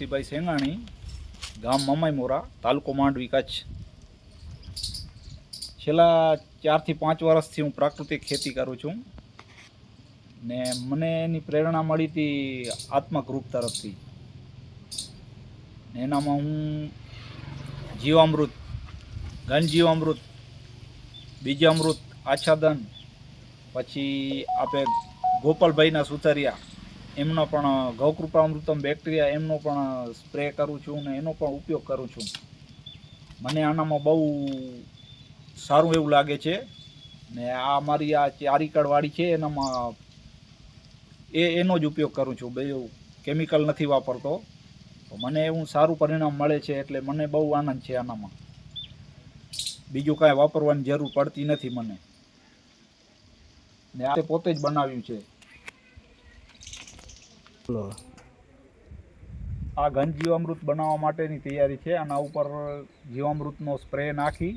નરસિંહભાઈ સેંગાણી, ગામ મમાઈમોરા, તાલુકો માંડવી, કચ્છ. છેલ્લા 4 થી 5 વર્ષથી હું પ્રાકૃતિક ખેતી કરું છું ને મને એની પ્રેરણા મળી હતી આત્મા ગ્રુપ તરફથી. એનામાં હું જીવામૃત, ઘનજીવામૃત, બીજામૃત, આચ્છાદન, પછી આપણે ગોપાલભાઈના સુતરિયા એમનો પણ ગૌકૃપામૃતમ બેક્ટેરિયા એમનો પણ સ્પ્રે કરું છું ને એનો પણ ઉપયોગ કરું છું. મને આનામાં બહુ સારું એવું લાગે છે ને આ મારી આ 4 એકડવાળી છે એનામાં એનો જ ઉપયોગ કરું છું. બીજું કેમિકલ નથી વાપરતો. તો મને એવું સારું પરિણામ મળે છે એટલે મને બહુ આનંદ છે આનામાં. બીજું કાંઈ વાપરવાની જરૂર પડતી નથી મને. ને આ પોતે જ બનાવ્યું છે. આ ઘન જીવામૃત બનાવવા માટેની તૈયારી છે. આના ઉપર જીવામૃતનો સ્પ્રે નાખી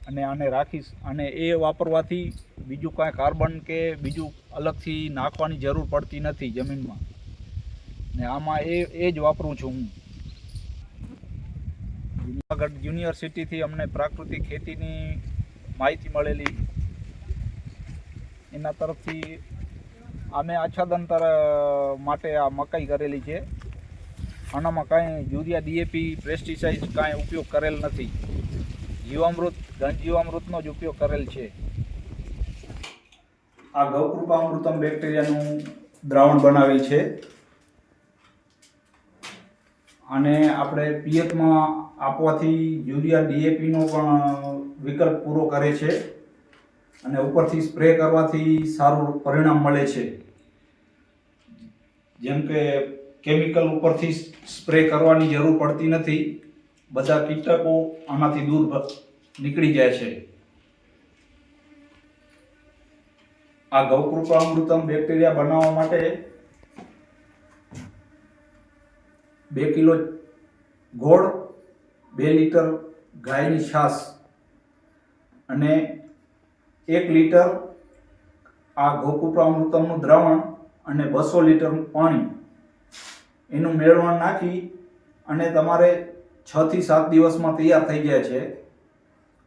અને આને રાખીશ અને એ વાપરવાથી બીજું કાંઈ કાર્બન કે બીજું અલગથી નાખવાની જરૂર પડતી નથી જમીનમાં. ને આમાં એ જ વાપરું છું હું. જુનાગઢ યુનિવર્સિટીથી અમને પ્રાકૃતિક ખેતીની માહિતી મળેલી. એના તરફથી અમે આચ્છાદન માટે આ મકાઈ કરેલી છે. આનામાં કાંઈ યુરિયા, ડીએપી, પેસ્ટિસાઇડ કાંઈ ઉપયોગ કરેલ નથી. જીવામૃત, ઘનજીવામૃતનો જ ઉપયોગ કરેલ છે. આ ગૌકૃપામૃતમ બેક્ટેરિયાનું દ્રાવણ બનાવેલ છે. અને આપણે પિયતમાં આપવાથી યુરિયા, ડીએપીનો પણ વિકલ્પ પૂરો કરે છે અને ઉપરથી સ્પ્રે કરવાથી સારું પરિણામ મળે છે. જેમ કે કેમિકલ ઉપરથી સ્પ્રે કરવાની જરૂર પડતી નથી. બધા કીટકો આનાથી દૂર નીકળી જાય છે. આ ગૌકૃપામૃતમ બેક્ટેરિયા બનાવવા માટે 2 કિલો ગોળ, 2 લીટર ગાયની છાશ અને 1 લીટર આ ગૌકૃપામૃતમનું દ્રાવણ અને 200 લીટર પાણી એનું મેળવણ નાખી અને તમારે 6 થી 7 દિવસમાં તૈયાર થઈ જાય છે.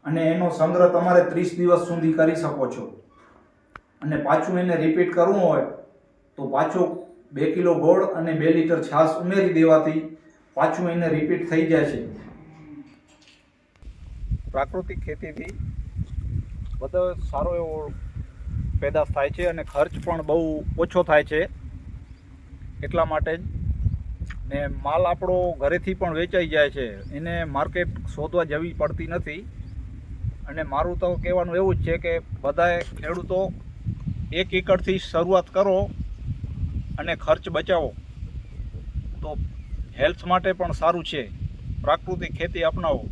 અને એનો સંગ્રહ તમારે 30 દિવસ સુધી કરી શકો છો. અને પાછું એને રિપીટ કરવું હોય તો પાછું 2 કિલો ગોળ અને 2 લીટર છાશ ઉમેરી દેવાથી પાછું એને રિપીટ થઈ જાય છે. પ્રાકૃતિક ખેતીથી બધો સારો એવો પેદાશ થાય છે અને ખર્ચ પણ બહુ ઓછો થાય છે. એટલા માટે જ ને માલ આપણો ઘરેથી પણ વેચાઈ જાય છે. એને માર્કેટ શોધવા જવી પડતી નથી. અને મારું તો કહેવાનું એવું જ છે કે બધાએ ખેડૂતો 1 એકરથી શરૂઆત કરો અને ખર્ચ બચાવો તો હેલ્થ માટે પણ સારું છે. પ્રાકૃતિક ખેતી અપનાવો.